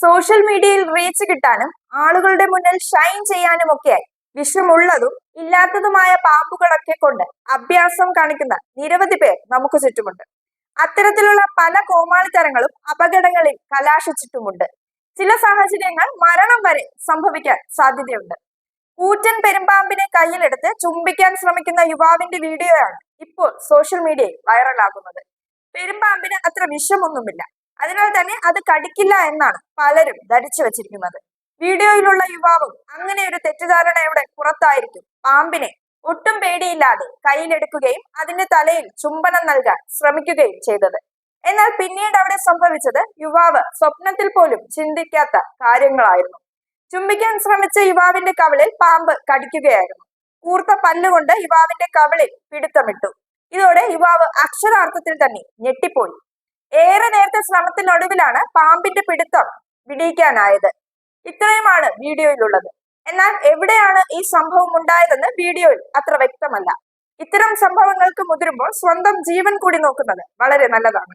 Social മീഡിയയിൽ reach കിട്ടാനും ആളുകളുടെ മുന്നിൽ ഷൈൻ ചെയ്യാനും ഒക്കെയായി വിഷമുള്ളതും ഇല്ലാത്തതുമായ പാമ്പുകളൊക്കെ കൊണ്ട് അഭ്യാസം കാണിക്കുന്ന നിരവധി പേർ നമുക്ക് ചുറ്റുമുണ്ട്. അത്തരത്തിലുള്ള പല കോമാളിത്തരങ്ങളും അപകടങ്ങളിൽ കലാശിച്ചിട്ടുമുണ്ട്. ചില സാഹചര്യങ്ങൾ മരണം വരെ സംഭവിക്കാൻ സാധ്യതയുണ്ട്. കൂറ്റൻ പെരുമ്പാമ്പിനെ കയ്യിലെടുത്ത് ചുംബിക്കാൻ ശ്രമിക്കുന്ന യുവാവിന്റെ വീഡിയോയാണ് ഇപ്പോൾ സോഷ്യൽ മീഡിയയിൽ വൈറലാകുന്നത്. പെരുമ്പാമ്പിന് അത്ര വിഷമൊന്നുമില്ല, അതിനാൽ തന്നെ അത് കടിക്കില്ല എന്നാണ് പലരും ധരിച്ചു വച്ചിരിക്കുന്നത്. വീഡിയോയിലുള്ള യുവാവും അങ്ങനെ ഒരു തെറ്റിദ്ധാരണയുടെ പുറത്തായിരിക്കും പാമ്പിനെ ഒട്ടും പേടിയില്ലാതെ കയ്യിലെടുക്കുകയും അതിന്റെ തലയിൽ ചുംബനം നൽകാൻ ശ്രമിക്കുകയും ചെയ്തത്. എന്നാൽ പിന്നീട് അവിടെ സംഭവിച്ചത് യുവാവ് സ്വപ്നത്തിൽ പോലും ചിന്തിക്കാത്ത കാര്യങ്ങളായിരുന്നു. ചുംബിക്കാൻ ശ്രമിച്ച യുവാവിന്റെ കവിളിൽ പാമ്പ് കടിക്കുകയായിരുന്നു. കൂർത്ത പല്ലുകൊണ്ട് യുവാവിന്റെ കവിളിൽ പിടുത്തമിട്ടു. ഇതോടെ യുവാവ് അക്ഷരാർത്ഥത്തിൽ തന്നെ ഞെട്ടിപ്പോയി. ഏറെ നേരത്തെ ശ്രമത്തിനൊടുവിലാണ് പാമ്പിന്റെ പിടുത്തം വിടിയിക്കാനായത്. ഇത്രയുമാണ് വീഡിയോയിലുള്ളത്. എന്നാൽ എവിടെയാണ് ഈ സംഭവം ഉണ്ടായതെന്ന് വീഡിയോയിൽ അത്ര വ്യക്തമല്ല. ഇത്തരം സംഭവങ്ങൾക്ക് മുതിരുമ്പോൾ സ്വന്തം ജീവൻ കൂടി നോക്കുന്നത് വളരെ നല്ലതാണ്.